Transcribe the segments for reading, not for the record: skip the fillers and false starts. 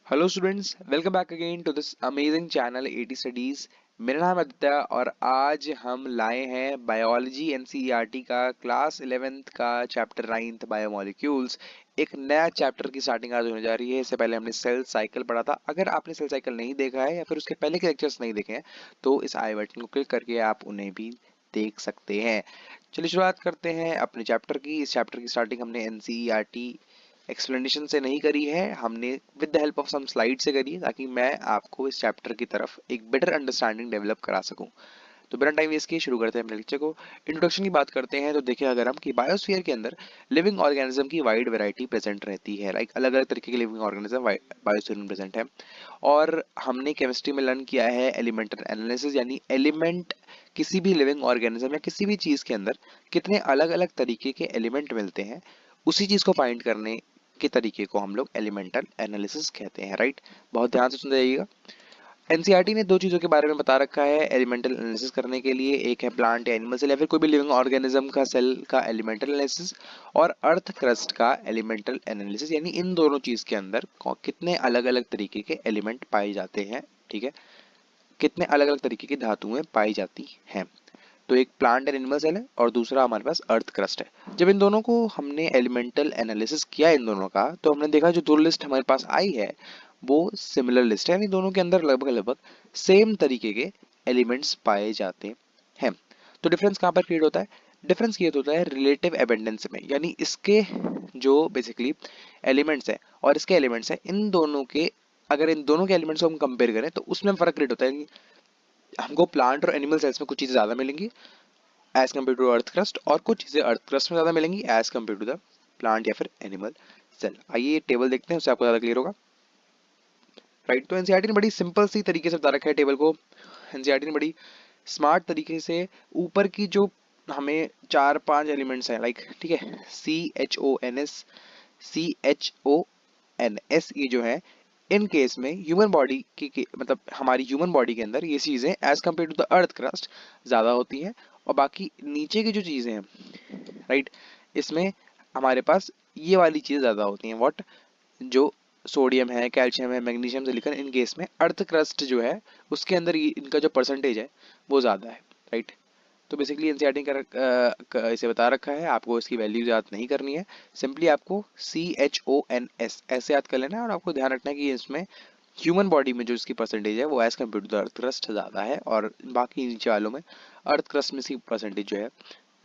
Hello students, welcome back again to this amazing channel AT studies. मेरा नाम आदित्य और आज हम लाए हैं बायोलॉजी एनसीईआरटी का क्लास 11th का चैप्टर 9th बायोमोलिक्यूल्स। एक नया चैप्टर की स्टार्टिंग आज होने जा रही है। इससे पहले हमने सेल साइकिल पढ़ा था। अगर आपने सेल साइकिल नहीं देखा है या फिर उसके पहले के लेक्चर्स नहीं देखे हैं तो इस आई बटन को क्लिक करके आप उन्हें भी देख सकते हैं। चलिए शुरुआत करते हैं अपने चैप्टर की। इस चैप्टर की स्टार्टिंग हमने एनसीईआरटी एक्सप्लेनेशन से नहीं करी है, हमने with the help of some slide से करी है ताकि मैं आपको इस चैप्टर की तरफ एक बेटर अंडरस्टैंडिंग डेवलप करा सकूं। तो बिना टाइम वेस्ट किए शुरू करते हैं अपने लेक्चर को। इंट्रोडक्शन की बात करते हैं तो देखिए अगर हम कि बायोस्फीयर के अंदर लिविंग ऑर्गेनिज्म की वाइड वैरायटी प्रेजेंट रहती है। लाइक अलग अलग तरीके के लिविंग ऑर्गेनिज्म बायोस्फीयर में प्रेजेंट है। और हमने केमिस्ट्री में लर्न किया है एलिमेंटल एनालिसिस, यानी एलिमेंट किसी भी लिविंग ऑर्गेनिज्म या किसी भी चीज के अंदर कितने अलग अलग तरीके के एलिमेंट मिलते हैं, उसी चीज को फाइंड करने के तरीके को हम लोग एलिमेंटल एनालिसिस कहते हैं। राइट, बहुत ध्यान से सुन जाइएगा। एनसीईआरटी ने दो चीजों के बारे में बता रखा है एलिमेंटल एनालिसिस करने के लिए। एक है प्लांट या एनिमल सेल या फिर कोई भी लिविंग ऑर्गेनिज्म का सेल का एलिमेंटल एनालिसिस, और अर्थ क्रस्ट का एलिमेंटल एनालिसिस, यानी इन दोनों चीज के अंदर कितने अलग अलग तरीके के एलिमेंट पाए जाते हैं। ठीक है, कितने अलग अलग तरीके की धातुएं पाई जाती हैं। तो एक प्लांट एंड एनिमल सेल है और दूसरा हमारे पास अर्थ क्रस्ट है। जब इन दोनों को हमने एलिमेंटल एनालिसिस किया इन दोनों का, तो हमने देखा जो दो लिस्ट हमारे पास आई है वो सिमिलर लिस्ट है, यानी दोनों के अंदर लगभग लगभग सेम तरीके के एलिमेंट्स पाए जाते हैं। तो डिफरेंस कहाँ पर क्रिएट होता है? डिफरेंस क्रिएट होता है रिलेटिव एबंडेंस में, यानी इसके जो बेसिकली एलिमेंट्स है और इसके एलिमेंट्स है, इन दोनों के अगर इन दोनों के एलिमेंट्स को हम कंपेयर करें तो उसमें फर्क क्रिएट होता है। हमको प्लांट और एनिमल सेल्स में कुछ चीजें ज्यादा मिलेंगी as compare to earth crust, और कुछ चीजें अर्थ क्रस्ट में ज्यादा मिलेंगी as compare to the plant या फिर एनिमल सेल। आइए ये टेबल देखते हैं, उससे आपको ज्यादा क्लियर होगा। राइट, तो एनसीईआरटी ने बड़ी सिंपल सी तरीके से बता रखा है टेबल को। एनसीईआरटी ने बड़ी स्मार्ट तरीके से ऊपर की जो हमें चार पांच एलिमेंट्स हैं, लाइक ठीक है, CHONS ये जो है, इन केस में ह्यूमन बॉडी की मतलब हमारी ह्यूमन बॉडी के अंदर ये चीजें as compare to the earth crust ज्यादा होती हैं, और बाकी नीचे की जो चीजें हैं, राइट, इसमें हमारे पास ये वाली चीजें ज्यादा होती हैं। व्हाट? जो सोडियम है, कैल्शियम है, मैग्नीशियम से लेकर इन केस में अर्थ क्रस्ट जो है उसके अंदर इनका जो परसेंटेज है वो ज्यादा है। राइट, तो बेसिकली एनसीईआरटी इसे बता रखा है, आपको इसकी वैल्यू याद नहीं करनी है। सिंपली आपको CHONS ऐसे याद कर लेना है, और आपको ध्यान रखना है कि इसमें ह्यूमन बॉडी में जो इसकी परसेंटेज है वो as compare to the earth crust ज्यादा है, और बाकी नीचे वालों में अर्थ क्रस्ट में इसकी परसेंटेज जो है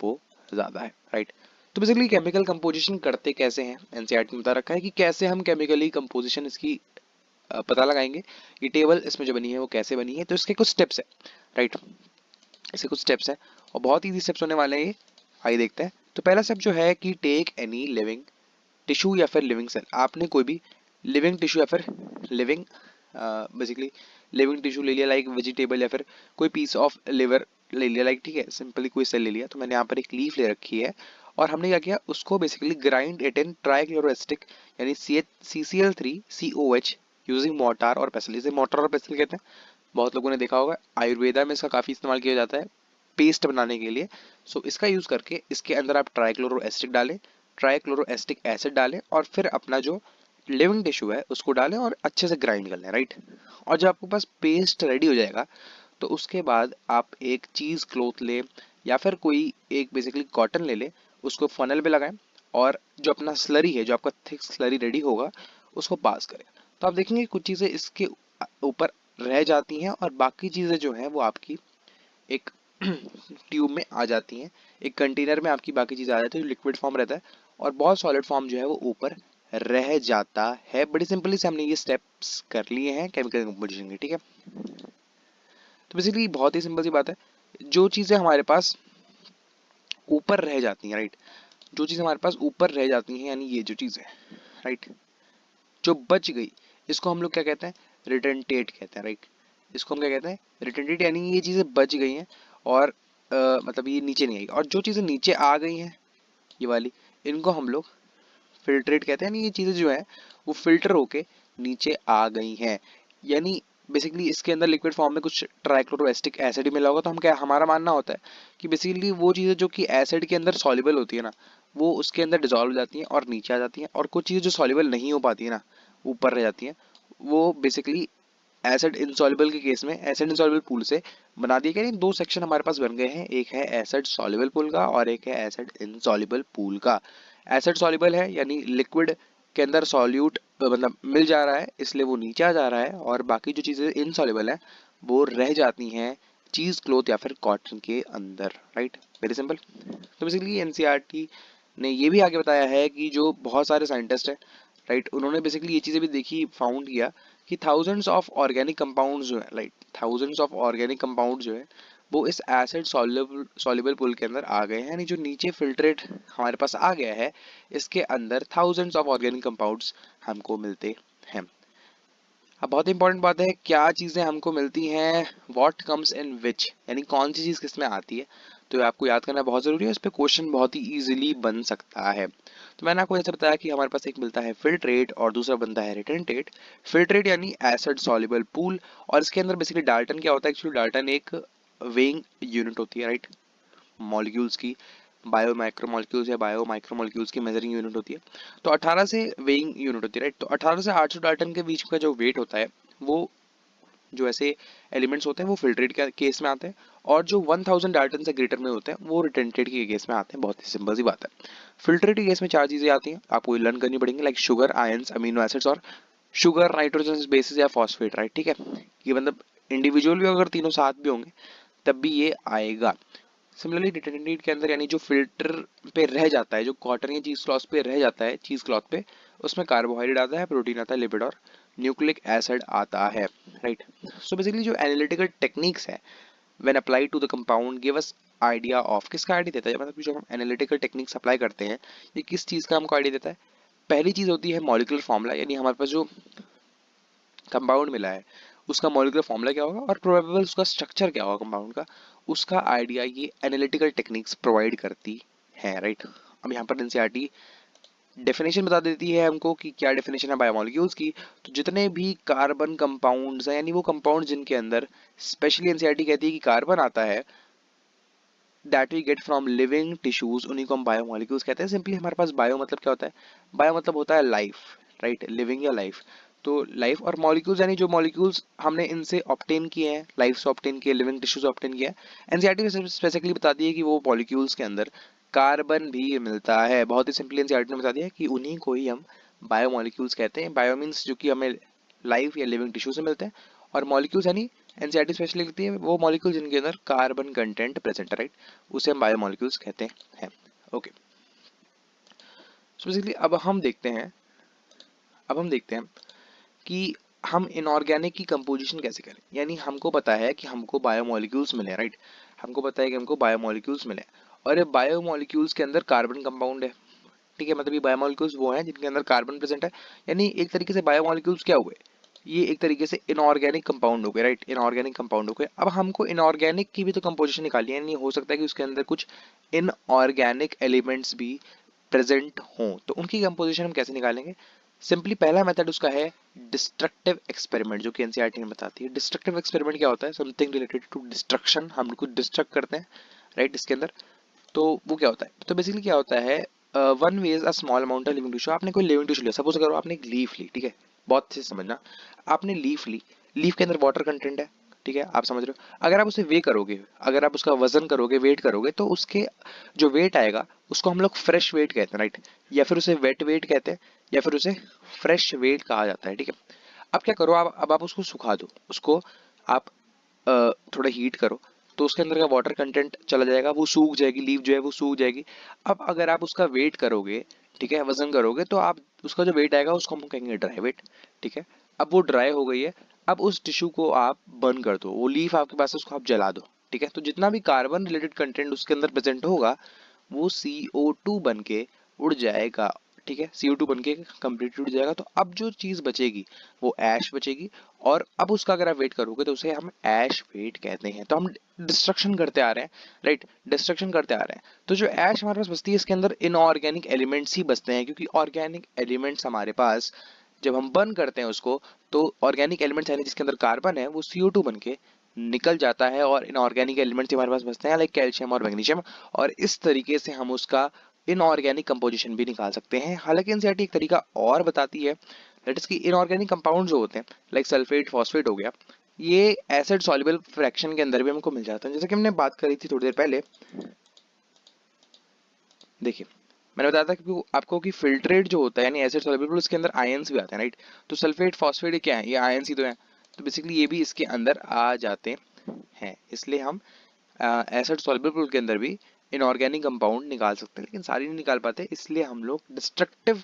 वो ज्यादा है। राइट, तो बेसिकली केमिकल कंपोजिशन करते कैसे हैं, एनसीईआरटी ने बता रखा है कि कैसे हम केमिकली कंपोजिशन इसकी पता लगाएंगे। ये टेबल इसमें जो बनी है वो कैसे बनी है, तो इसके कुछ स्टेप्स है। राइट, इसके कुछ स्टेप्स हैं और बहुत इजी स्टेप्स होने वाले हैं ये। आइए देखते हैं। तो पहला स्टेप जो है कि टेक एनी लिविंग टिश्यू या फिर लिविंग सेल। आपने कोई भी लिविंग टिश्यू या फिर लिविंग बेसिकली लिविंग टिश्यू ले लिया, लाइक वेजिटेबल या फिर कोई पीस ऑफ लिवर ले लिया, लाइक ठीक है, सिंपली कोई सेल ले लिया। तो मैंने यहाँ पर एक लीफ ले रखी है और हमने क्या किया, उसको बेसिकली ग्राइंड इट इन ट्राइक्लोरोएस्टिक यानी CCl3COH यूजिंग मोर्टार और पेसल। इसे मोर्टार और पेसल कहते हैं, बहुत लोगों ने देखा होगा। आयुर्वेदा में इसका काफी इस्तेमाल किया जाता है पेस्ट बनाने के लिए। सो इसका यूज करके इसके अंदर आप ट्राइक्लोरो एसिड डालें, ट्राइक्लोरो एसिटिक एसिड डालें, और फिर अपना जो लिविंग टिश्यू है उसको डालें और अच्छे से ग्राइंड कर लें। राइट, और जब आपके पास पेस्ट रेडी हो जाएगा तो उसके बाद आप एक चीज क्लोथ ले या फिर कोई एक बेसिकली कॉटन ले ले, उसको फनल पे लगाएं, और जो अपना स्लरी है, जो आपका थिक स्लरी रेडी होगा, उसको पास करें। तो आप देखेंगे कुछ चीजें इसके ऊपर रह जाती हैं और बाकी चीजें जो हैं वो आपकी एक ट्यूब में आ जाती हैं, एक कंटेनर में आपकी बाकी चीजें आ जाती है, जो लिक्विड फॉर्म रहता है, और बहुत सॉलिड फॉर्म जो है वो ऊपर रह जाता है। बड़ी सिंपली से हमने ये स्टेप्स कर लिए हैं केमिकल कंपोजिशन के। ठीक है, तो बेसिकली बहुत ही सिंपल सी बात है। जो चीजें हमारे पास ऊपर रह जाती हैं, राइट, जो चीजें हमारे पास ऊपर रह जाती हैं, यानी ये जो चीजें, राइट, जो बच गई, इसको हम लोग क्या कहते हैं, रिटेंटेट कहते हैं। राइट, इसको हम क्या कहते हैं, रिटेंटेट, यानी ये चीजें बच गई हैं और मतलब ये नीचे नहीं आई, और जो चीजें नीचे आ गई हैं ये वाली, इनको हम लोग फिल्ट्रेट कहते हैं। यानी ये चीजें जो है वो फिल्टर होके नीचे आ गई हैं, यानी बेसिकली इसके अंदर लिक्विड फॉर्म में कुछ ट्राइक्लोरोएस्टिक एसिड ही मिला होगा। तो हम क्या, हमारा मानना होता है कि बेसिकली वो चीजें जो कि एसिड के अंदर सॉल्युबल होती है ना, वो उसके अंदर डिसॉल्व हो जाती हैं और नीचे आ जाती हैं, और कुछ चीजें जो सॉल्युबल नहीं हो पाती है ना, ऊपर रह जाती हैं, वो बेसिकली एसिड इंसॉल्युबल के केस में एसिड इंसॉल्युबल पूल से बना दिया गया। दो सेक्शन हमारे पास बन गए हैं, एक है एसिड सॉल्युबल पूल का और एक है एसिड इंसॉल्युबल पूल का। एसिड सॉल्युबल है यानी लिक्विड के अंदर सॉल्यूट मतलब मिल जा रहा है, इसलिए वो नीचे आ जा रहा है, और बाकी जो चीजें इनसॉल्युबल है वो रह जाती हैं चीज क्लॉथ या फिर कॉटन के अंदर, राइट, वेरी सिंपल। तो बेसिकली एनसीईआरटी ने ये भी आगे बताया है कि जो बहुत सारे साइंटिस्ट हैं, राइट, उन्होंने बेसिकली ये चीजें भी देखी, फाउंड किया कि थाउजेंड्स ऑफ ऑर्गेनिक कंपाउंड्स जो है, like thousands of organic compound जो है वो इस एसिड सॉल्युबल पूल के अंदर आ गए हैं, यानी जो नीचे फिल्ट्रेट हमारे पास आ गया है इसके अंदर थाउजेंड्स ऑफ ऑर्गेनिक कंपाउंड्स हमको मिलते हैं। अब बहुत इंपॉर्टेंट बात है, क्या चीजें हमको मिलती हैं, व्हाट कम्स इन विच, यानी कौन सी चीज किसमें आती है, तो ये आपको याद करना बहुत जरूरी है। इस पे क्वेश्चन बहुत ही इजीली बन सकता है। तो मैंने आपको जैसे बताया कि हमारे पास एक मिलता है फिल्ट्रेट और दूसरा बनता है रिटेंटेट। फिल्ट्रेट यानी एसिड सॉल्युबल पूल, और इसके अंदर बेसिकली डाल्टन क्या होता है, एक्चुअली डाल्टन एक वेइंग यूनिट होती है, राइट, मॉलिक्यूल्स की, बायो माइक्रो मॉलिक्यूल्स या बायो माइक्रो मॉलिक्यूल्स की मेजरिंग यूनिट होती है। तो 18 से वेइंग यूनिट होती है, राइट। तो 18 से 800 डाल्टन के बीच का जो वेट होता है वो, जो ऐसे एलिमेंट्स होते हैं वो फिल्ट्रेट के केस में आते हैं, और जो 1000 डाल्टन से ग्रेटर में होते हैं वो रिटेंटेड के केस में आते हैं। बहुत ही सिंपल सी बात है। फिल्ट्रेट के केस में चार चीजें आती हैं, आपको लर्न करनी पड़ेंगी, like sugar, ions, amino acids, और शुगर, नाइट्रोजन बेसिस या फॉस्फेट, राइट, ठीक है। ये मतलब इंडिविजुअल भी अगर तीनों साथ भी होंगे तब भी ये आएगा। सिमिलरली डिटर्जेंट के अंदर यानी जो फिल्टर पे रह जाता है, जो कॉटन या चीज क्लॉथ पे रह जाता है, चीज क्लॉथ पे, उसमें कार्बोहाइड्रेट आता है, प्रोटीन आता है, लिपिड और न्यूक्लिक एसिड आता है, राइट। सो बेसिकली जो एनालिटिकल टेक्निक्स है when applied to the compound give us idea of, किसका आइडिया देता है, मतलब कि जो हम एनालिटिकल टेक्निक्स अप्लाई करते हैं ये किस चीज का हमको आइडिया देता है। पहली चीज होती है मॉलिक्यूलर फॉर्मूला, यानी हमारे पास जो कंपाउंड मिला है उसका मॉलिक्यूलर फॉर्मूला क्या होगा और प्रोबेबल उसका स्ट्रक्चर क्या होगा कंपाउंड का, उसका आइडिया ये एनालिटिकल टेक्निक्स प्रोवाइड करती है, राइट। अब यहाँ पर एनसीईआरटी डेफिनेशन बता देती है हमको कि क्या डेफिनेशन है बायोमोलिक्यूल्स की। तो जितने भी कार्बन कंपाउंड्स हैं, यानी वो कंपाउंड जिनके अंदर स्पेशली एनसीईआरटी कहती है कि कार्बन आता है, that we get from living tissues, उन्हीं को हम बायोमोलिक्यूल्स कहते हैं। सिंपली हमारे पास बायो मतलब क्या होता है, बायो मतलब होता है लाइफ, राइट, लिविंग या लाइफ। तो लाइफ और मॉलिक्यूल्स यानी जो मॉलिक्यूल्स हमने इनसे ऑब्टेन किए हैं, लाइफ से ऑब्टेन किए, लिविंग टिश्यू से ऑब्टेन किया है। एनसीईआरटी स्पेसिफिकली बताती है कि वो मॉलिक्यूल्स के अंदर कार्बन भी मिलता है। बहुत ही सिंपली एनसीईआरटी ने बता दिया कि उन्हीं को ही हम बायोमोलिक्यूल्स कहते हैं। बायो मीन्स जो कि हमें लाइफ या लिविंग टिश्यू से मिलते हैं, और मॉलिक्यूल्स यानी एनसीईआरटी स्पेशली लिखती है वो मॉलिक्यूल जिनके अंदर कार्बन कंटेंट प्रेजेंट है, राइट, उसे हम बायोमोलिक्यूल्स कहते हैं। ओके, सो बेसिकली अब हम देखते हैं कि हम इनऑर्गेनिक की कंपोजिशन कैसे करें। यानी हमको पता है कि हमको बायोमोलिक्यूल्स मिले, राइट, हमको पता है कि हमको बायोमोलिक्यूल्स मिले, और ये बायोमोलिक्यूल्स के अंदर कार्बन कंपाउंड है, ठीक है, मतलब ये बायोमोलिक्यूल्स वो हैं जिनके अंदर कार्बन प्रेजेंट है। यानी एक तरीके से बायोमोलिक्यूल्स क्या हुए, ये एक तरीके से इनऑर्गेनिक कंपाउंड हो गए, राइट, इनऑर्गेनिक कंपाउंड हो गए। अब हमको इनऑर्गेनिक की भी तो कंपोजिशन निकालनी है, यानी हो सकता है कि उसके अंदर कुछ इनऑर्गेनिक एलिमेंट्स भी प्रेजेंट हों, तो उनकी कंपोजिशन हम कैसे निकालेंगे। सिंपली पहला मेथड उसका है डिस्ट्रक्टिव एक्सपेरिमेंट, जो कि एनसीईआरटी में बताती है। डिस्ट्रक्टिव एक्सपेरिमेंट क्या होता है, समथिंग रिलेटेड टू डिस्ट्रक्शन, हम कुछ डिस्ट्रक्ट करते हैं, राइट, इसके अंदर। तो वो क्या होता है, तो बेसिकली क्या होता है, one weighs a small amount of living tissue, आपने कोई लिविंग टिश्यू लिया, सपोज करो आपने एक लीफ ली, ठीक है, बहुत अच्छे से समझना, आपने लीफ ली, लीफ के अंदर वाटर कंटेंट है, ठीक है, आप समझ रहे हो। अगर आप उसे वे करोगे, अगर आप उसका वजन करोगे, वेट करोगे, तो उसके जो वेट आएगा उसको हम लोग फ्रेश वेट कहते हैं, राइट, या फिर उसे वेट वेट कहते हैं, या फिर उसे फ्रेश वेट कहा जाता है, ठीक है। अब क्या करो, आप अब आप उसको सुखा दो, उसको आप थोड़ा हीट करो, तो उसके अंदर का वाटर कंटेंट चला जाएगा, वो सूख जाएगी, लीफ जो है वो सूख जाएगी। अब अगर आप उसका वेट करोगे, ठीक है, वजन करोगे, तो आप उसका जो वेट आएगा उसको हम कहेंगे ड्राई वेट, ठीक है। अब वो ड्राई हो गई है, अब उस टिश्यू को आप बर्न कर दो, वो लीफ आपके पास है उसको आप जला दो, ठीक है। तो जितना भी कार्बन रिलेटेड कंटेंट उसके अंदर प्रेजेंट होगा वो CO2 बन के उड़ जाएगा, ठीक है, CO2 बन के कंप्लीट उड़ जाएगा। तो अब जो चीज बचेगी वो ऐश बचेगी, और अब उसका अगर आप वेट करोगे तो उसे हम ऐश वेट कहते हैं। तो हम डिस्ट्रक्शन करते आ रहे हैं, राइट, डिस्ट्रक्शन करते आ रहे हैं। तो जो ऐश हमारे पास बचती है इसके अंदर इनऑर्गेनिक एलिमेंट्स ही बचते हैं, क्योंकि ऑर्गेनिक एलिमेंट्स हमारे पास जब हम बर्न करते हैं उसको, तो ऑर्गेनिक एलिमेंट्स यानी जिसके अंदर कार्बन है वो CO2 बन के निकल जाता है, और इनऑर्गेनिक एलिमेंट्स हमारे पास बचते हैं लाइक कैल्शियम और मैग्नीशियम, और इस तरीके से हम उसका इनऑर्गेनिक कंपोजिशन भी निकाल सकते हैं। हालांकि एनसीईआरटी एक तरीका और बताती है, दैट इज कि इनऑर्गेनिक कंपाउंड जो होते हैं लाइक सल्फेट फॉस्फेट हो गया, ये एसिड सॉल्युबल फ्रैक्शन के अंदर भी हमको मिल जाता है। जैसे कि हमने बात करी थी थोड़ी देर पहले, देखिए मैंने बताया था कि आपको कि फिल्ट्रेट जो होता है यानी एसिड सॉल्युबल, उसके अंदर आयंस भी आते हैं, राइट। तो सल्फेट फॉस्फेट क्या है, ये आयंस ही तो है। तो बेसिकली ये भी इसके अंदर आ जाते हैं, इसलिए हम एसिड सॉल्युबल के अंदर भी इनऑर्गेनिक कंपाउंड निकाल सकते हैं, लेकिन सारी नहीं निकाल पाते, इसलिए हम लोग डिस्ट्रक्टिव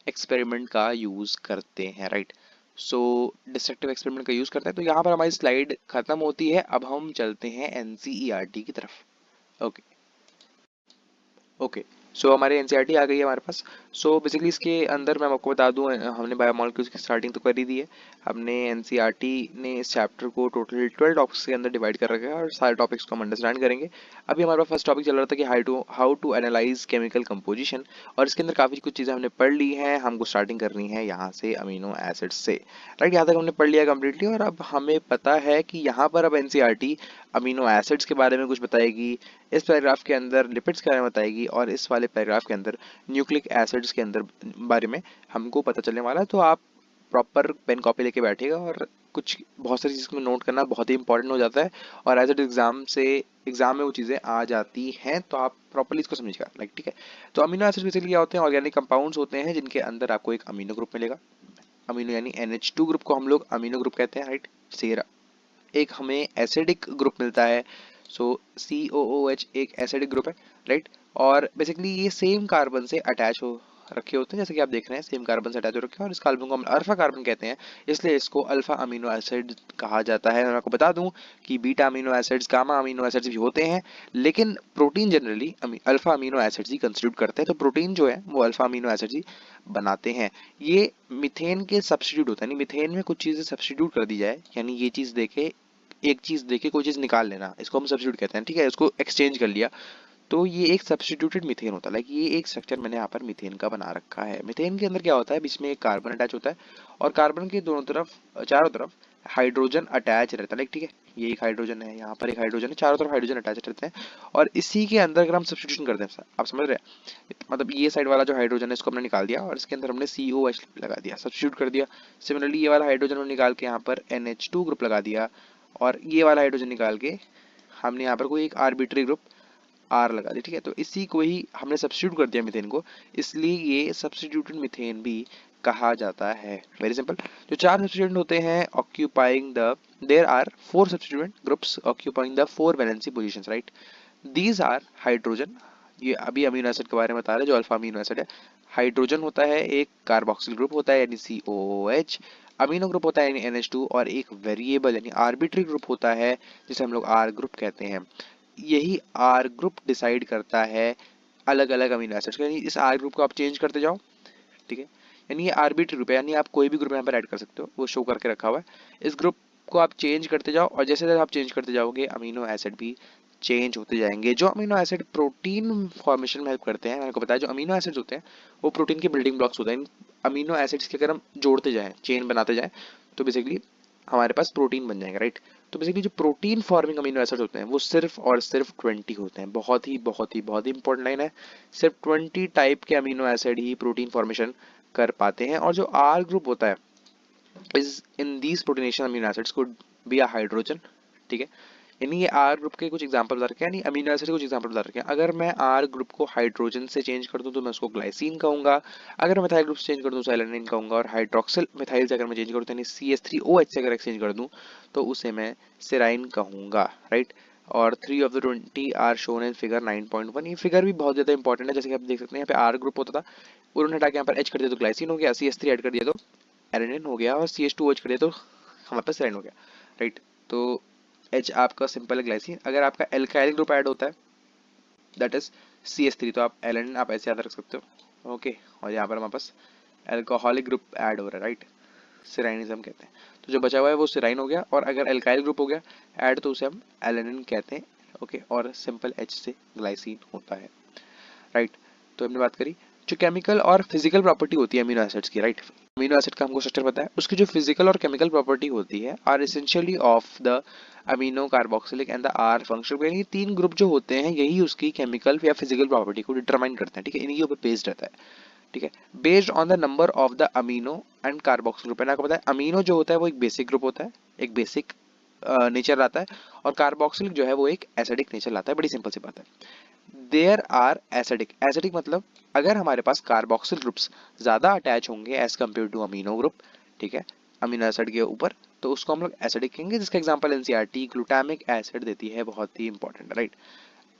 एक्सपेरिमेंट का यूज करते हैं, राइट। सो डिस्ट्रक्टिव एक्सपेरिमेंट का यूज करते हैं। तो यहाँ पर हमारी स्लाइड खत्म होती है, अब हम चलते हैं एनसीईआरटी की तरफ। ओके ओके, सो हमारे एनसीईआरटी आ गई है हमारे पास। सो बेसिकली इसके अंदर मैं आपको बता दूं, हमने बायोमोलिक्यूल्स की स्टार्टिंग तो कर ही दी है। हमने एनसीईआरटी ने इस चैप्टर को टोटल 12 टॉपिक्स के अंदर डिवाइड कर रखा है और सारे टॉपिक्स को हम अंडरस्टैंड करेंगे। अभी हमारे पास फर्स्ट टॉपिक चल रहा था कि how to analyse chemical composition, और इसके अंदर काफ़ी कुछ चीज़ें हमने पढ़ ली हैं। हमको स्टार्टिंग करनी है यहाँ से अमीनो एसिड से, राइट। यहाँ तक हमने पढ़ लिया कम्प्लीटली, और अब हमें पता है कि यहाँ पर अब एनसीईआरटी अमीनो एसिड्स के बारे में कुछ बताएगी, इस पैराग्राफ के अंदर लिपिड्स के बारे में बताएगी, और इस वाले पैराग्राफ के अंदर न्यूक्लिक एसिड्स के अंदर बारे में हमको पता चलने वाला है। तो आप प्रॉपर पेन कॉपी लेके बैठिएगा, और कुछ बहुत सारी चीज़ में नोट करना बहुत ही इंपॉर्टेंट हो जाता है, और एज एड एग्जाम में वो चीज़ें आ जाती हैं, तो आप प्रॉपरली इसको समझिएगा, लाइक ठीक है। तो अमीनो एसिड बेसिकली क्या होते हैं, ऑर्गेनिक कंपाउंड्स होते हैं जिनके अंदर आपको एक अमीनो ग्रुप मिलेगा। अमीनो यानी NH2 ग्रुप को हम लोग अमीनो ग्रुप कहते हैं, राइट। एक हमें एसिडिक ग्रुप मिलता है, सो COOH एक एसिडिक ग्रुप है, राइट। और बेसिकली ये सेम कार्बन से अटैच हो रखे होते हैं, जैसे कि आप देख रहे हैं सेम कार्बन से अटैच हो रखे हैं, और इस कार्बन को हम अल्फा कार्बन कहते हैं, इसलिए इसको अल्फा अमीनो एसिड कहा जाता है। मैं आपको बता दूं कि beta amino acids gamma amino acids भी होते हैं, लेकिन protein generally alpha amino acids ही कंस्टिट्यूट करते हैं। तो प्रोटीन जो है वो अल्फा अमीनो एसिड्स ही बनाते हैं। ये मीथेन के सब्स्टिट्यूट होता है, यानी मीथेन में कुछ चीज़ें सब्स्टिट्यूट कर दी जाए, यानी ये चीज़ देखे, एक चीज देके कोई चीज निकाल लेना, इसको हम सब्स्टिट्यूट कहते हैं, ठीक है। इसको एक्सचेंज कर लिया, तो ये एक सब्स्टिट्यूटेड मीथेन होता है। लाइक ये एक स्ट्रक्चर मैंने यहाँ पर मीथेन का बना रखा है। मीथेन के अंदर क्या होता है, बीच में एक कार्बन अटैच होता है, और कार्बन के दोनों तरफ चारों तरफ हाइड्रोजन अटैच रहता है, लाइक ठीक है। ये एक हाइड्रोजन है, यहाँ पर एक हाइड्रोजन है, चारों तरफ हाइड्रोजन अटैच रहते हैं, और इसी के अंदर अगर हम सब्स्टिट्यूशन करते हैं, आप समझ रहे हैं, मतलब ये साइड वाला जो हाइड्रोजन है इसको हमने निकाल दिया, और इसके अंदर हमने COH लगा दिया, सब्स्टिट्यूट कर दिया। सिमिलरली ये वाला हाइड्रोजन हमने निकाल के यहाँ पर NH2 ग्रुप लगा दिया, और ये वाला हाइड्रोजन निकाल के हमने यहाँ पर कोई एक आर्बिट्री ग्रुप R लगा दी, ठीक है। तो इसी को ही हमने सब्स्टिट्यूट कर दिया मीथेन को, इसलिए ये सब्स्टिट्यूटेड मीथेन भी कहा जाता है। Very simple. जो चार सब्स्टिट्यूएंट होते हैं occupying the, there are 4 substituent groups occupying the 4 valency positions, right. These are hydrogen, ये अभी अमीनो एसिड के बारे में बता रहे हैं जो अल्फा अमीनो एसिड है। हाइड्रोजन होता है, एक कार्बोक्सिल ग्रुप होता है यानी COOH, अमीनो ग्रुप होता है यानी NH2, और एक वेरिएबल यानी आर्बिट्री ग्रुप होता है जिसे हम लोग R ग्रुप कहते हैं। यही R ग्रुप डिसाइड करता है अलग अलग अमीनो एसिड्स को, यानी इस R ग्रुप को आप चेंज करते जाओ, ठीक है। यानी ये आर्बिट्री ग्रुप है, यानी आप कोई भी ग्रुप यहाँ पर ऐड कर सकते हो, वो शो करके रखा हुआ है। इस ग्रुप को आप चेंज करते जाओ, और जैसे जैसे आप चेंज करते जाओगे अमीनो एसिड भी चेंज होते जाएंगे। जो अमीनो एसिड प्रोटीन फॉर्मेशन में हेल्प करते हैं, मैंने को बताया जो अमीनो एसिड्स होते हैं वो प्रोटीन के बिल्डिंग ब्लॉक्स होते हैं। इन अमीनो एसिड्स के अगर हम जोड़ते जाएं, चेन बनाते जाएं, तो बेसिकली हमारे पास प्रोटीन बन जाएगा, राइट। तो बेसिकली जो प्रोटीन फॉर्मिंग अमीनो एसिड्स होते हैं वो सिर्फ और सिर्फ 20 होते हैं। बहुत ही बहुत ही बहुत ही इंपॉर्टेंट लाइन है, सिर्फ 20 टाइप के अमीनो एसिड ही प्रोटीन फॉर्मेशन कर पाते हैं। और जो R ग्रुप होता है इज इन दीज प्रोटीनेशन amino acids could be a hydrogen, ठीक है। यानी ये R ग्रुप के कुछ एग्जांपल बता रखे हैं, यानी अमीनो एसिड के कुछ एग्जांपल बता रखे हैं। अगर मैं R ग्रुप को हाइड्रोजन से चेंज कर दूं तो मैं उसको ग्लाइसिन कहूंगा, अगर मैं मिथाइल ग्रुप से चेंज कर दूं तो एलेनिन कहूंगा, और हाइड्रोक्सिल मिथाइल से अगर मैं चेंज करूं यानी CH3OH से अगर एक्सचेंज कर दूं तो उसे मैं सेराइन कहूंगा, राइट। और 3 of the 20 are shown in figure 9.1। ये फिगर भी बहुत ज्यादा इंपॉर्टेंट है, जैसे कि आप देख सकते हैं यहाँ पे R ग्रुप होता था, उन्होंने हटा के यहाँ पर H कर दिया तो ग्लाइसिन हो गया, CH3 ऐड कर दिया तो एलेनिन हो गया, और CH2OH कर दिया तो हमारे पास सेराइन हो गया, राइट। तो H आपका सिंपल है ग्लाइसिन। अगर आपका एल्काइल ग्रुप ऐड होता है दैट इज CH3, तो आप एलेनिन आप ऐसे याद रख सकते हो, ओके। और यहाँ पर हमारे पास एल्कोहलिक ग्रुप ऐड हो रहा है, राइट, सिराइनिज्म कहते हैं। तो जो बचा हुआ है वो सिराइन हो गया, और अगर एल्काइल ग्रुप हो गया ऐड तो उसे हम एलेनिन कहते हैं, ओके। और सिंपल H से ग्लाइसिन होता है, राइट। तो हमने बात करी जो केमिकल और फिजिकल प्रॉपर्टी होती है अमीनो एसिड्स की, राइट। अमीनो एसिड का हमको स्ट्रक्चर पता है, उसकी जो फिजिकल और केमिकल प्रॉपर्टी होती है are essentially of the amino carboxylic and the R functional, यानी तीन ग्रुप जो होते हैं यही उसकी केमिकल या फिजिकल प्रॉपर्टी को डिटरमाइन करते हैं, ठीक है, इन्हीं के ऊपर बेस्ड रहता है। ठीक है, based on the number of the amino and carboxyl group. मैंने आपको बताया अमीनो जो होता है वो एक बेसिक ग्रुप होता है, एक बेसिक नेचर लाता है, और कार्बोक्सिल जो है वो एक एसिडिक नेचर लाता है। बड़ी सिंपल सी बात है। देयर आर एसिडिक, एसिडिक मतलब अगर हमारे पास कार्बोक्सिल ग्रुप्स ज्यादा अटैच होंगे as compare to amino group, ठीक है, अमीनो एसिड के ऊपर, तो उसको हम लोग एसिडिक कहेंगे, जिसका एग्जांपल एनसीईआरटी ग्लूटामिक एसिड देती है, बहुत ही इंपॉर्टेंट, राइट।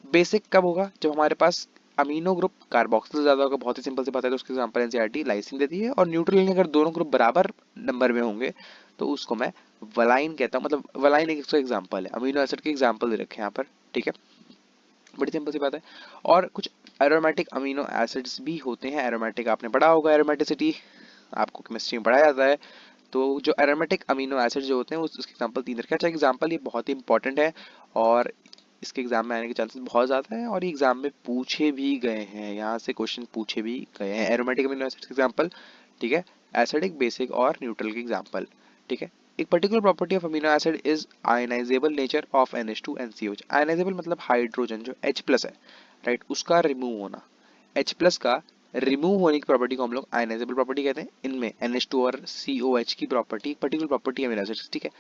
बेसिक कब होगा? जब हमारे पास अमीनो ग्रुप कार्बोक्सिल ज्यादा होगा, बहुत ही सिंपल सी बात है, तो उसके एग्जांपल एनसीईआरटी लाइसिन देती है। और न्यूट्रल अगर दोनों ग्रुप बराबर नंबर में होंगे तो उसको मैं वलाइन कहता हूँ, मतलब वलाइन एक एग्जांपल है, अमीनो एसिड के एग्जांपल दे रखे हैं यहाँ पर, ठीक है, बड़ी सिंपल सी बात है। और कुछ एरोमेटिक अमीनो एसिड्स भी होते हैं, एरोमेटिक आपने पढ़ा होगा, एरोमेटिसिटी आपको केमिस्ट्री में पढ़ाया जाता है। तो जो एरोमेटिक अमीनो एसिड जो होते हैं उसके एग्जांपल 3 रखे हैं। अच्छा, एग्जांपल ये बहुत ही इंपॉर्टेंट है और इसके एग्जाम में आने के चांसेस बहुत ज्यादा है, और ये एग्जाम में पूछे भी गए हैं, यहाँ से क्वेश्चन पूछे भी गए हैं। एरोमेटिक अमीनो एसिड के एग्जांपल, ठीक है, एसिडिक, बेसिक और न्यूट्रल के एग्जांपल, ठीक है। एक particular property of amino acid is ionisable nature of NH2 and COH। Ionisable मतलब हाइड्रोजन जो H प्लस है, राइट, उसका रिमूव होना। H प्लस का रिमूव होने की प्रॉपर्टी को हम लोग आयनाइजेबल प्रॉपर्टी कहते हैं। इनमें NH2 और COH की property, particular property amino acids, ठीक है।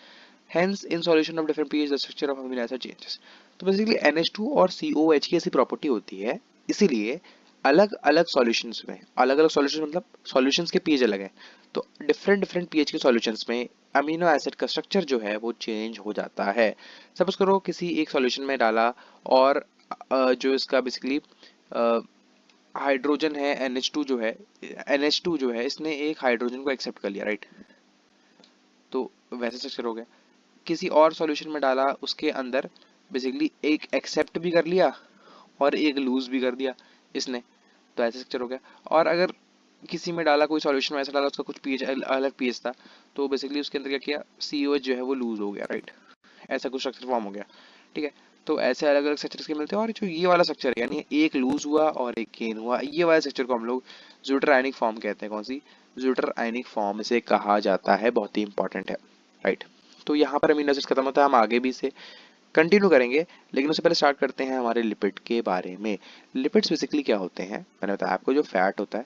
Hence in solution of different pH the structure of amino acid changes। तो बेसिकली NH2 और COH की ऐसी प्रॉपर्टी होती है, इसीलिए अलग अलग सॉल्यूशंस में, अलग अलग सॉल्यूशन मतलब सॉल्यूशंस के पीएच अलग है, तो डिफरेंट डिफरेंट पीएच के सॉल्यूशंस में अमीनो एसिड का स्ट्रक्चर जो है वो चेंज हो जाता है। सपोज करो किसी एक सॉल्यूशन में डाला और जो इसका बेसिकली हाइड्रोजन है NH2 जो है, NH2 जो है इसने एक हाइड्रोजन को एक्सेप्ट कर लिया, राइट, तो वैसे स्ट्रक्चर हो गया। किसी और सॉल्यूशन में डाला, उसके अंदर बेसिकली एक एक्सेप्ट भी कर लिया और एक लूज भी कर दिया इसने, तो ऐसे स्ट्रक्चर हो गया। और अगर किसी में डाला, कोई सॉल्यूशन में ऐसा डाला उसका कुछ पीएच अलग पीएच था, तो बेसिकली उसके अंदर क्या किया, COH जो है वो लूज हो गया, राइट, ऐसा कुछ स्ट्रक्चर फॉर्म हो गया, ठीक है। तो ऐसे अलग अलग स्ट्रक्चर्स के मिलते हैं। और जो ये वाला स्ट्रक्चर है, यानी एक लूज हुआ और एक गेन हुआ, ये वाला स्ट्रक्चर को हम लोग ज्यूटर आयनिक फॉर्म कहते हैं। कौन सी? ज्यूटर आयनिक फॉर्म इसे कहा जाता है, बहुत ही इंपॉर्टेंट है, राइट। तो यहाँ पर अमीनो एसिड्स खत्म होता है, हम आगे भी इसे कंटिन्यू करेंगे, लेकिन उससे पहले स्टार्ट करते हैं हमारे लिपिड के बारे में। लिपिड्स बेसिकली क्या होते हैं? मैंने बताया आपको, जो फैट होता है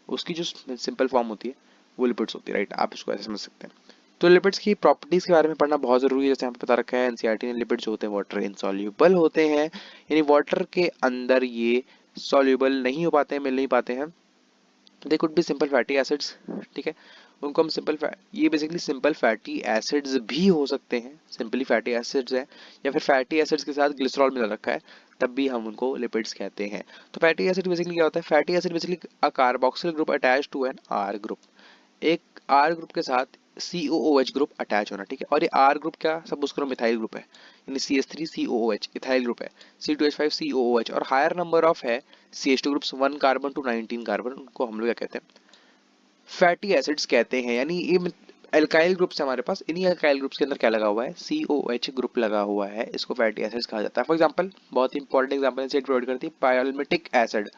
उसकी जो सिंपल फॉर्म होती है वो लिपिड्स होती है, राइट, आप इसको ऐसे समझ सकते हैं। तो लिपिड्स की प्रॉपर्टीज के बारे में पढ़ना बहुत जरूरी है। जैसे यहाँ पे बता रखा है एनसीईआरटी ने, लिपिड्स होते हैं वाटर इनसॉल्यूबल होते हैं, यानी वाटर के अंदर ये सॉल्यूबल नहीं हो पाते हैं, मिल नहीं पाते हैं। They could be simple fatty acids, ठीक है, उनको हम ये बेसिकली सिंपल फैटी एसिड्स भी हो सकते हैं, सिंपली फैटी एसिड्स हैं, या फिर फैटी एसिड्स के साथ ग्लिसरॉल मिला रखा है, तब भी हम उनको लिपिड्स कहते हैं। तो फैटी एसिड बेसिकली क्या होता है? Fatty acid basically a carboxyl group attach to an R group, एक आर ग्रुप के साथ COOH ग्रुप अटैच होना, ठीक है। और ये आर ग्रुप क्या, सपोज करो मिथाइल ग्रुप है, यानी CH3COOH इथाइल ग्रुप है, C2H5COOH, और हायर नंबर ऑफ है CH2 groups, 1 carbon to 19 carbon, उनको हम लोग क्या कहते हैं? फैटी एसिड्स कहते हैं। यानी ये एल्काइल ग्रुप्स है हमारे पास, इन्हीं एल्काइल ग्रुप्स के अंदर क्या लगा हुआ है? COH ग्रुप लगा हुआ है, इसको फैटी एसिड्स कहा जाता है। फॉर एग्जांपल, बहुत ही इंपॉर्टेंट एग्जांपल से प्रोवाइड करती है पायलमेटिक एसिड,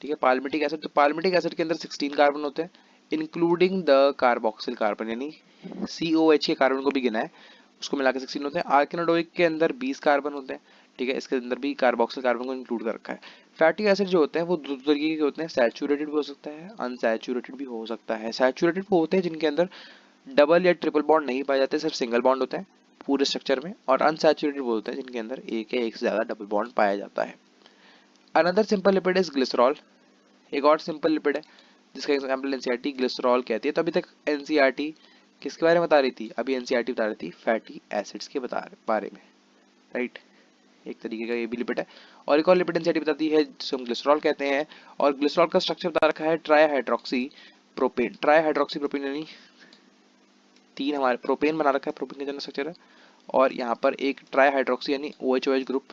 ठीक है, पाल्मिटिक एसिड। तो पाल्मिटिक एसिड के अंदर 16 कार्बन होते हैं, इंक्लूडिंग द कार्बोक्सिल कार्बन, यानी COH के कार्बन को भी गिना है, उसको मिला के 16 होते हैं। आर्केनोडोइक के अंदर 20 कार्बन होते हैं, ठीक है, इसके अंदर भी कार्बोक्सिल कार्बन को इंक्लूड कर रखा है। फैटी एसिड जो होते हैं वो दो तरीके के होते हैं, सैचुरेटेड भी हो सकता है, अनसैचुरेटेड भी हो सकता है। सैचुरेटेड वो होते हैं जिनके अंदर डबल या ट्रिपल बॉन्ड नहीं पाए जाते, सिर्फ सिंगल बॉन्ड होते हैं पूरे स्ट्रक्चर में। और अनसैचुरेटेड वो होते हैं जिनके अंदर एक या एक से ज्यादा डबल बॉन्ड पाया जाता है। Another simple lipid is glycerol, एक और सिंपल लिपिड है जिसका एग्जांपल एनसीईआरटी ग्लिसरॉल कहती है। तो अभी तक एनसीईआरटी किसके बारे में बता रही थी? अभी एनसीईआरटी बता रही थी फैटी एसिड्स के बारे में, राइट, एक तरीके का ये भी लिपिड है। और एक और लिपिड एनसीईआरटी बताती है जिसे हम ग्लिसरॉल कहते हैं, और ग्लिसरॉल का स्ट्रक्चर बता रखा है ट्राईहाइड्रोक्सी प्रोपेन। ट्राईहाइड्रोक्सी प्रोपेन यानी 3 हमारे प्रोपेन बना रखा है, प्रोपेन का जनरल स्ट्रक्चर है, और यहाँ पर एक ट्राईहाइड्रोक्सी यानी OH ग्रुप,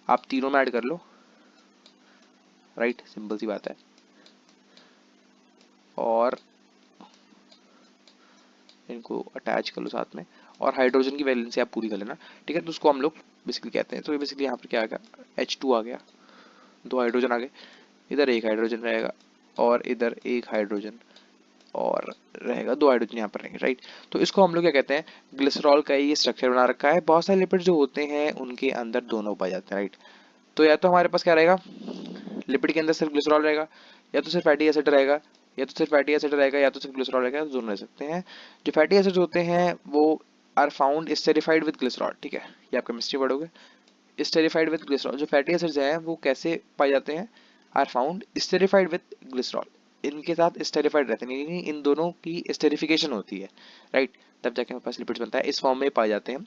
आप तीनों में ऐड कर लो, राइट, सिंपल सी बात है। और इनको अटैच कर लो साथ में, और हाइड्रोजन की वैलेंसी आप पूरी कर लेना, ठीक है। तो उसको हम लोग बेसिकली कहते हैं। तो ये बेसिकली यहाँ पर क्या आ गया? H2 आ गया, 2 हाइड्रोजन आ गए, इधर एक हाइड्रोजन रहेगा और इधर एक हाइड्रोजन, और रहेगा 2 हाइड्रोजन यहाँ पर रहेंगे, राइट। तो इसको हम लोग क्या कहते हैं? ग्लिसरॉल का ये स्ट्रक्चर बना रखा है। बहुत सारे लिपिड जो होते हैं उनके अंदर दोनों पाए जाते हैं, राइट। तो या तो हमारे पास क्या रहेगा, लिपिड के अंदर सिर्फ ग्लिसरॉल रहेगा, या तो सिर्फ फैटी एसिड रहेगा, या तो सिर्फ फैटी एसिड रहेगा, या तो सिर्फ ग्लिसरॉल रहेगा, तो दोनों रह सकते हैं। जो फैटी एसिड्स होते हैं वो are found esterified with glycerol, ठीक है, ये आप केमिस्ट्री पढ़ोगे। स्टेरिफाइड विद ग्लिसरॉल, जो फैटी एसिड्स हैं वो कैसे पाए जाते हैं, are found esterified with glycerol, इनके साथ स्टेरिफाइड रहते हैं, यानी इन दोनों की स्टेरिफिकेशन होती है, राइट, तब जाके हमारे पास लिपिड्स बनता है, इस फॉर्म में पाए जाते हैं।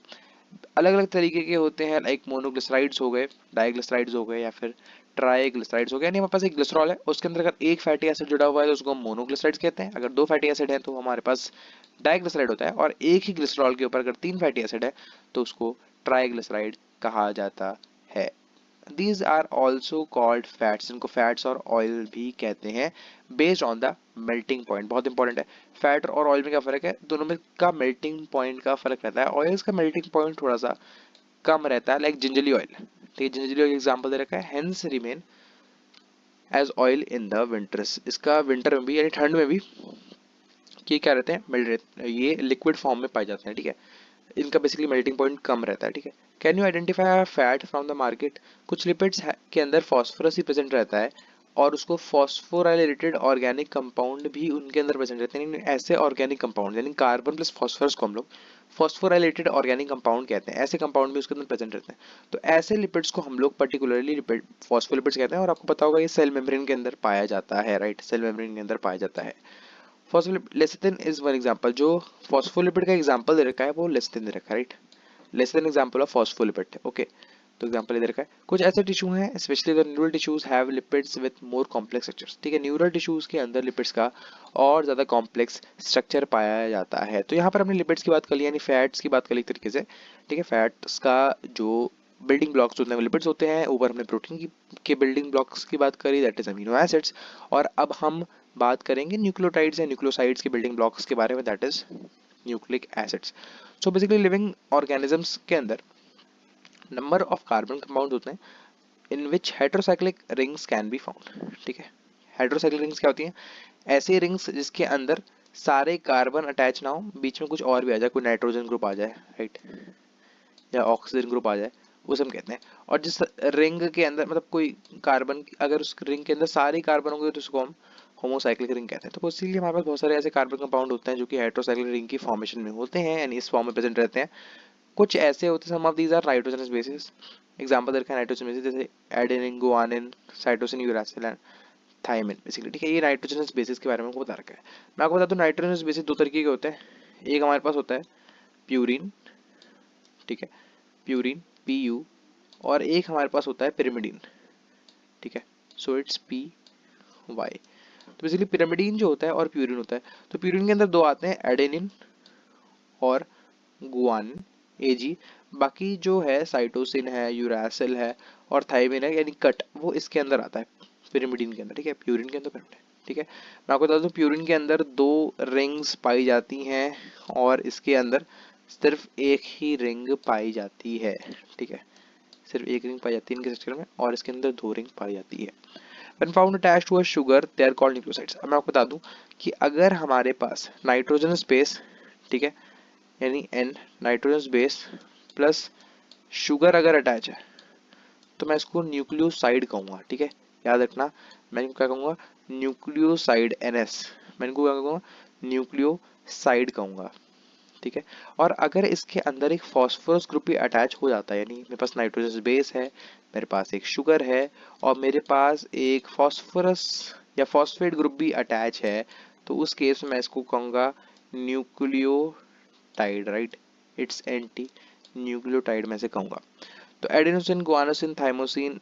अलग अलग तरीके के होते हैं, लाइक मोनोग्लिसराइड्स हो गए, डाइग्लिसराइड्स हो गए, या फिर ट्राइग्लिसराइड्स हो गए, यानी हमारे पास एक ग्लिसरॉल है, उसके अंदर अगर एक फैटी एसिड जुड़ा हुआ है तो उसको हम मोनोग्लिसराइड्स कहते हैं, अगर दो फैटी एसिड है तो हमारे पास डाइग्लिसराइड होता है, और एक ही ग्लिसरॉल के ऊपर अगर तीन फैटी एसिड है तो उसको ट्राइग्लिसराइड कहा जाता है। These are also called fats, इनको फैट्स और ऑयल भी कहते हैं, based on the melting point, बहुत इंपॉर्टेंट है। फैट और ऑयल में क्या फर्क है, दोनों में का मेल्टिंग पॉइंट का फर्क रहता है, ऑयल्स का मेल्टिंग पॉइंट थोड़ा सा कम रहता है, लाइक जिंजली ऑयल, ठीक है, जिंजली ऑयल एग्जांपल दे रखा है, hence remain as oil in the winters, इसका विंटर में भी यानी ठंड में भी ये क्या रहते हैं, मेल्ट रहते, ये लिक्विड फॉर्म में पाए जाते हैं, ठीक है, इनका बेसिकली मेल्टिंग पॉइंट कम रहता है, ठीक है। Can you identify fat from the market, कुछ लिपिड्स के अंदर फॉस्फोरस ही प्रेजेंट रहता है, और उसको फॉस्फोराइलेटेड ऑर्गेनिक कंपाउंड भी उनके अंदर प्रेजेंट रहते हैं, ऐसे ऑर्गेनिक कंपाउंड यानी कार्बन प्लस फॉस्फोरस को हम लोग फॉस्फोराइलेटेड ऑर्गेनिक कंपाउंड कहते हैं, ऐसे कंपाउंड भी उसके अंदर प्रेजेंट रहते हैं। तो ऐसे लिपिड्स को हम लोग पर्टिकुलरली लिपिड फॉस्फोलिपिड्स कहते हैं, और आपको पता होगा ये सेल मेम्ब्रेन के अंदर पाया जाता है, राइट, सेल मेम्ब्रेन के अंदर पाया जाता है। Phospholipid, lecithin is one example, जो फॉस्फोलिपिड का एग्जांपल दे रखा है वो लेसिथिन दे रखा है, right, less than example of phospholipid, okay. तो एग्जांपल इधर का है, कुछ ऐसे टिश्यू हैं specially the neural tissues have lipids with more complex structures, ठीक है, न्यूरल टिश्यूज के अंदर लिपिड्स का और ज्यादा कॉम्प्लेक्स स्ट्रक्चर पाया जाता है। तो यहाँ पर हमने लिपिड्स की बात कर ली, यानी फैट्स की बात कर ली एक तरीके से, ठीक है, फैट्स का जो बिल्डिंग ब्लॉक्स होते हैं वो लिपिड्स होते हैं, ऊपर हमने प्रोटीन की के बिल्डिंग ब्लॉक्स की बात करी, दैट इज अमीनो एसिड्स, और अब हम बात करेंगे न्यूक्लियोटाइड्स या न्यूक्लियोसाइड्स के बिल्डिंग ब्लॉक्स के बारे में, that is nucleic acids. So basically living organisms के अंदर नंबर ऑफ कार्बन कंपाउंड होते हैं in which heterocyclic rings can be found, ठीक है, हेट्रोसाइक्लिक रिंग्स क्या होती हैं, ऐसी रिंग्स जिसके अंदर सारे कार्बन अटैच ना हो, बीच में कुछ और भी आ जाए, कोई नाइट्रोजन ग्रुप आ जाए, राइट, या ऑक्सीजन ग्रुप आ जाए, उसे हम कहते हैं। और जिस रिंग के अंदर मतलब कोई कार्बन, अगर उस रिंग के अंदर सारे कार्बन होंगे तो उसको हम होमोसाइक्लिक रिंग कहते हैं। तो इसीलिए हमारे पास बहुत सारे ऐसे कार्बन कंपाउंड होते हैं जो कि हेट्रोसाइक्लिक रिंग की फॉर्मेशन में होते हैं, यानी इस फॉर्म में प्रेजेंट रहते हैं। कुछ ऐसे होते हैं, some of these are nitrogenous bases, example दे रखा है नाइट्रोजन बेसिस, जैसे adenine, guanine, cytosine, uracil and thymine, basically, ठीक है, ये नाइट्रोजनस बेसिस के बारे में आपको बता रखा है। मैं आपको बता दूं नाइट्रोजनस बेसिस दो तरीके के होते हैं, एक हमारे पास होता है प्यूरिन, ठीक है, प्यूरिन PU, और एक हमारे पास होता है पिरिमिडीन, ठीक है, सो इट्स PY। तो बेसिकली पिरिमिडीन जो होता है और प्यूरिन होता है, तो प्यूरिन के अंदर दो आते हैं, एडेनिन और गुआनिन, AG, बाकी जो है साइटोसिन है, यूरासिल है और थायमिन है, यानी कट, वो इसके अंदर आता है पिरिमिडीन के अंदर, ठीक है, प्यूरिन के अंदर पिरिमिडीन, ठीक है। मैं आपको बता दूं प्यूरिन के अंदर दो रिंग्स पाई जाती हैं और इसके अंदर सिर्फ एक ही रिंग पाई जाती है, ठीक है, सिर्फ एक रिंग पाई जाती है इनके स्ट्रक्चर में, और इसके अंदर दो रिंग पाई जाती है। When found attached to a sugar, they are called nucleosides। अब मैं आपको बता दूं कि अगर हमारे पास नाइट्रोजन स्पेस, ठीक है, यानी N nitrogen base plus sugar अगर अटैच है तो मैं इसको न्यूक्लियोसाइड कहूंगा, ठीक है, याद रखना, मैं इनको क्या कहूंगा, न्यूक्लियोसाइड NS, मैं इनको क्या कहूंगा, न्यूक्लियोसाइड कहूंगा, ठीक है। और अगर इसके अंदर एक फॉस्फोरस ग्रुप भी अटैच हो जाता है, यानी मेरे पास नाइट्रोजन बेस है, मेरे पास एक शुगर है और मेरे पास एक फॉस्फोरस या फॉस्फेट ग्रुप भी अटैच है, तो उस केस में मैं इसको कहूंगा nucleotide, right, it's anti nucleotide में से कहूंगा। तो adenosine, guanosine, thymosin,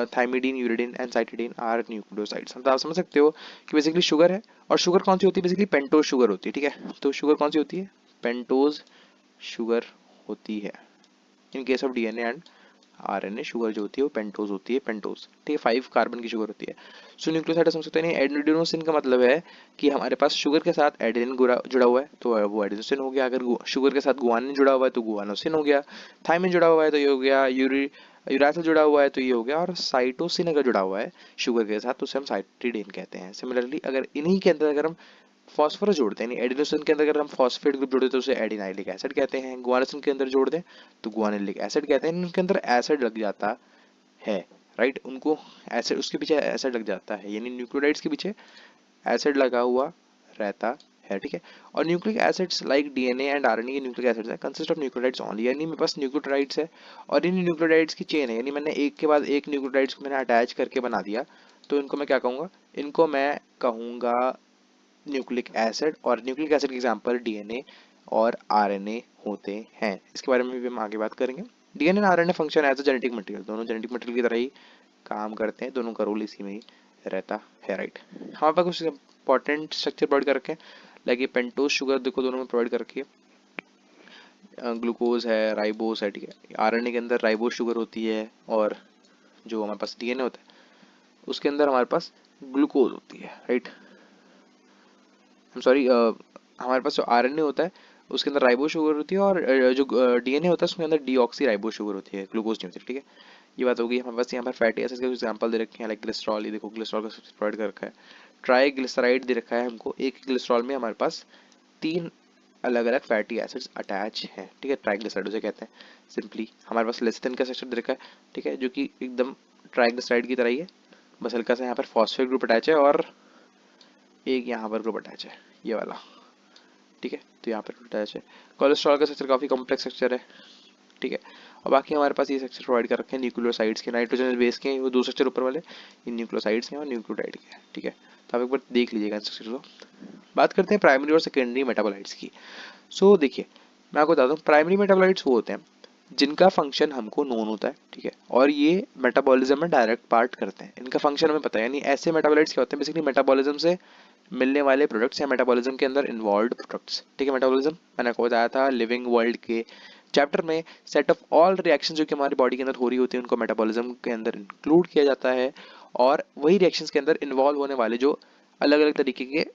thymidine, uridine and cytidine are nucleosides. मतलब आप समझ सकते हो कि बेसिकली शुगर है, और शुगर कौन सी होती है, बेसिकली पेंटोज शुगर होती है, ठीक है, तो शुगर कौन सी होती है, पेंटोज शुगर होती है। In case of DNA and RNA sugar जो होती है वो पेंटोज होती है, पेंटोज, ठीक है, 5 कार्बन की शुगर होती है। सो न्यूक्लियोसाइड समझ सकते हैं, एडेनोसिन का मतलब है कि हमारे पास शुगर के साथ एडेनिन जुड़ा हुआ है तो वो एडेनोसिन हो गया, अगर शुगर के साथ गुआनिन जुड़ा हुआ है तो गुआनोसिन हो गया, थाइमिन जुड़ा हुआ है तो ये हो गया, यूरासिल जुड़ा हुआ है तो ये हो गया, और साइटोसिन अगर जुड़ा हुआ है शुगर के साथ तो उसे हम साइटिडीन कहते हैं। सिमिलरली अगर इन्हीं के अंदर अगर हम फॉस्फोरस जोड़ते हैं, एडिनोसिन के अंदर अगर हम फॉस्फेट ग्रुप जोड़ते हैं तो उसे एडिनाइलिक एसिड कहते हैं, गुआनोसिन के अंदर जोड़ दें तो गुआनिलिक एसिड कहते हैं, इनके अंदर एसिड लग जाता है, राइट। उनको एसिड, उसके पीछे एसिड लग जाता है, यानी न्यूक्लियोटाइड्स के पीछे एसिड लगा हुआ रहता है, ठीक है। और nucleic acids like DNA and RNA के न्यूक्लिक एसिड्स है कंसिस्ट ऑफ न्यूक्लियोटाइड्स ओनली, यानी मेरे पास न्यूक्लियोटाइड्स है और इन न्यूक्लियोटाइड्स की चेन है, यानी मैंने एक के बाद एक न्यूक्लियोटाइड्स को मैंने अटैच करके बना दिया, तो इनको मैं क्या कहूँगा, इनको मैं कहूँगा न्यूक्लिक एसिड। और न्यूक्लिक एसिड के एग्जांपल डीएनए और आरएनए होते हैं। इसके बारे में भी हम आगे बात करेंगे। डीएनए और RNA function as a genetic material, दोनों जेनेटिक मटेरियल की तरह ही काम करते हैं, दोनों का रोल इसी में ही रहता है, राइट। हमारे पास कुछ इंपॉर्टेंट स्ट्रक्चर प्रोवाइड कर रखे हैं, लाइक ये पेंटोज शुगर देखो दोनों में प्रोवाइड कर रखी है, ग्लूकोज है, राइबोस है, ठीक है। आरएनए के अंदर राइबोस शुगर होती है और जो हमारे पास डीएनए होता है उसके अंदर हमारे पास ग्लूकोज होती है, राइट। सॉरी, हमारे पास जो आरएनए होता है उसके अंदर राइबो शुगर होती है और जो डीएनए होता है उसके अंदर डीऑक्सी राइबो शुगर होती है, ग्लूकोज नहीं होती, ठीक है। ये बात होगी। हमारे पास यहाँ पर फैटी एसिड्स के एग्जांपल दे रखे हैं, लाइक ग्लिसरॉल, ये देखो ग्लिसरॉल का प्रोवाइड कर रखा है। ट्राइग्लिसराइड दे रखा है हमको, एक ग्लिसरॉल में हमारे पास 3 अलग अलग फैटी एसिड्स अटैच हैं, ठीक है, ट्राइग्लिसराइड उसे कहते हैं सिंपली। हमारे पास लेसिथिन का स्ट्रक्चर दे रखा है, ठीक है, जो कि एकदम ट्राइग्लिसराइड की तरह ही है, बस हल्का सा यहाँ पर फॉस्फेट ग्रुप अटैच है और एक यहाँ पर ग्रुप अटैच है, ये वाला, ठीक है। तो यहाँ पर अटैच है। कोलेस्ट्रॉल का स्ट्रक्चर काफी कॉम्प्लेक्स स्ट्रक्चर है, ठीक है। और बाकी हमारे पास ये स्ट्रक्चर प्रोवाइड कर रखे हैं न्यूक्लियोसाइड्स के, नाइट्रोजन बेस के, वो 2 स्ट्रक्चर ऊपर वाले ये न्यूक्लियोसाइड्स के और न्यूक्लियोटाइड के, ठीक है। तो आप एक बार देख लीजिएगा स्ट्रक्चर को। बात करते हैं प्राइमरी और सेकेंडरी मेटाबोलाइट्स की। सो देखिए, मैं आपको बताता हूँ, प्राइमरी मेटाबोलाइट्स वो होते हैं जिनका फंक्शन हमको नोन होता है, ठीक है, और ये मेटाबॉलिज्म में डायरेक्ट पार्ट करते हैं, इनका फंक्शन हमें पता है। यानी ऐसे मेटाबोलाइट्स क्या होते हैं, बेसिकली मेटाबॉलिज्म से मिलने वाले प्रोडक्ट्स या मेटाबॉलिज्म के अंदर इन्वॉल्व प्रोडक्ट्स, ठीक है। मेटाबॉलिज्म मैंने आपको बताया था लिविंग वर्ल्ड के चैप्टर में, सेट ऑफ ऑल रिएक्शन जो कि हमारी बॉडी के अंदर हो रही होती है उनको मेटाबॉलिज्म के अंदर इंक्लूड किया जाता है। और वही रिएक्शंस के अंदर इन्वॉल्व होने वाले जो अलग अलग तरीके के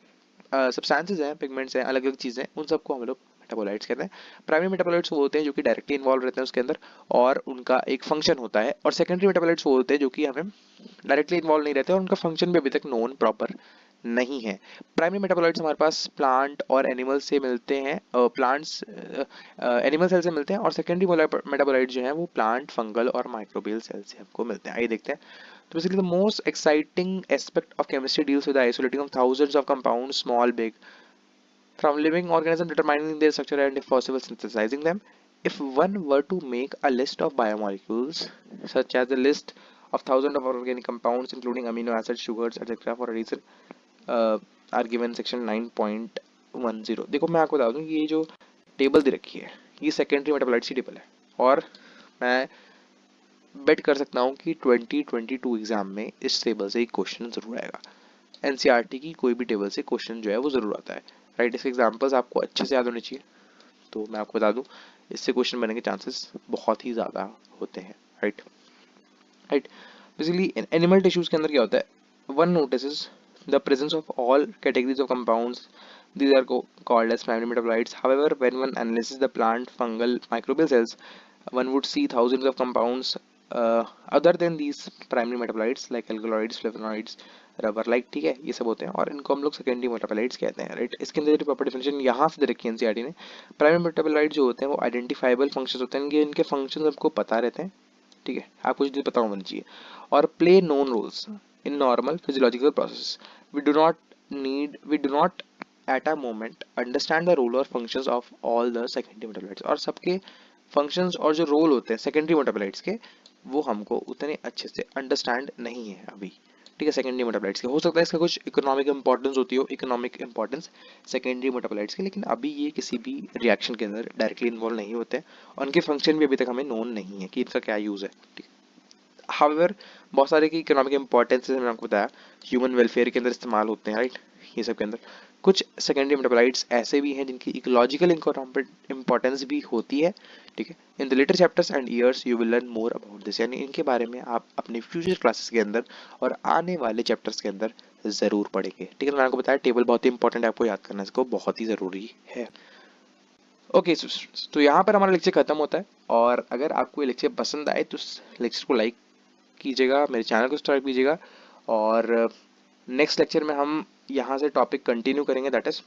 सब्सटेंसेस हैं, पिगमेंट्स हैं, अलग अलग चीज़ें, उन सबको हम लोग मेटाबोलाइट्स कहते हैं। प्राइमरी मेटाबोलाइट्स वो होते हैं जो कि डायरेक्टली इन्वॉल्व रहते हैं उसके अंदर और उनका एक फंक्शन होता है, और सेकेंडरी मेटाबोलाइट्स वो होते हैं जो कि हमें डायरेक्टली इन्वॉल्व नहीं रहते और उनका फंक्शन भी अभी तक नोन प्रॉपर नहीं है। प्राइमरी मेटाबोलाइट्स हमारे पास प्लांट और एनिमल से मिलते हैं, प्लांट्स एनिमल सेल से मिलते हैं, और सेकेंडरी मेटाबोलाइट जो है वो प्लांट, फंगल और माइक्रोबियल सेल से हमको मिलते हैं। आइए देखते हैं। तो basically the most exciting aspect of chemistry deals with the isolating of thousands of compounds, small, big, from living organisms, determining their structure and if possible synthesizing them. If one were to make a list of biomolecules, such as the list of thousands of organic compounds including amino acids, sugars, etc. for a reason, are given section 9.10. देखो मैं आपको बता दूं, ये जो table दे रखी है ये सेकेंडरी मेटाबोलाइट्स की टेबल है, और मैं बेट कर सकता हूँ कि 2022 एग्जाम में इस टेबल से एक क्वेश्चन जरूर आएगा। एनसीईआरटी की कोई भी टेबल से क्वेश्चन जो है वो जरूर आता है, राइट। इसके एग्जांपल्स आपको अच्छे से याद होने चाहिए। तो मैं आपको बता दूं, इससे क्वेश्चन बनने के चांसेस बहुत ही ज़्यादा होते हैं, right. Right, basically animal tissues के अंदर क्या होता है, one notices the presence of all categories of compounds, these are called as primary metabolites. However, when one analyzes the plant, fungal, microbial cells, one would see thousands of compounds other than these primary metabolites like alkaloids, flavonoids, rubber like, ठीक है, ये सब होते हैं और इनको हम लोग सेकेंडरी मेटाबोलाइट्स कहते हैं, राइट। इसके अंदर प्रॉपर डिफिनेशन यहाँ से दे रखी है एनसीईआरटी ने। प्राइमरी मेटाबोलाइट जो होते हैं वो आइडेंटिफाइबल फंक्शंस होते हैं, इनके इनके फंक्शंस आपको पता रहते हैं, ठीक है, आपको चीज़ें पता होना चाहिए, और play known roles in normal physiological process. We do not at a moment understand the role or functions of all the secondary metabolites, और सबके functions और जो role होते हैं secondary metabolites के वो हमको उतने अच्छे से understand नहीं है अभी, ठीक है। secondary metabolites के हो सकता है इसका कुछ economic importance होती हो, economic importance secondary metabolites के, लेकिन अभी ये किसी भी reaction के अंदर directly involve नहीं होते हैं और उनके function भी अभी तक हमें known नहीं है कि इनका क्या use है, ठीक है। हाउएवर बहुत सारे की इकोनॉमिक इंपॉर्टेंस मैंने आपको बताया, ह्यूमन वेलफेयर के अंदर इस्तेमाल होते हैं, राइट। ये सब के अंदर कुछ सेकेंडरी मेटाबोलाइट्स ऐसे भी हैं जिनकी इकोलॉजिकल इंपॉर्टेंस भी होती है, ठीक है। In the later chapters and years you will learn more about this, यानी इनके बारे में आप अपने फ्यूचर क्लासेस के अंदर और आने वाले चैप्टर्स के अंदर जरूर पढ़ेंगे, ठीक है। मैंने आपको बताया टेबल बहुत ही इंपॉर्टेंट है, आपको याद करना इसको बहुत ही जरूरी है। ओके, तो यहाँ पर हमारा लेक्चर खत्म होता है, और अगर आपको ये लेक्चर पसंद आए तो इस लेक्चर को लाइक कीजिएगा, मेरे चैनल को सब्सक्राइब कीजिएगा, और नेक्स्ट लेक्चर में हम यहाँ से टॉपिक कंटिन्यू करेंगे, that is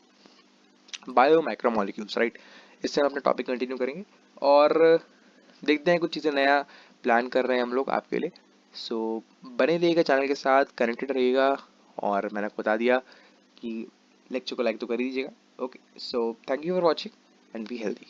bio micromolecules, right. इससे हम अपना टॉपिक कंटिन्यू करेंगे और देखते हैं कुछ चीज़ें नया प्लान कर रहे हैं हम लोग आपके लिए, सो बने रहिएगा चैनल के साथ, कनेक्टेड रहिएगा। और मैंने आपको बता दिया कि लेक्चर को लाइक तो कर ही दीजिएगा। Okay, so thank you for watching and be healthy.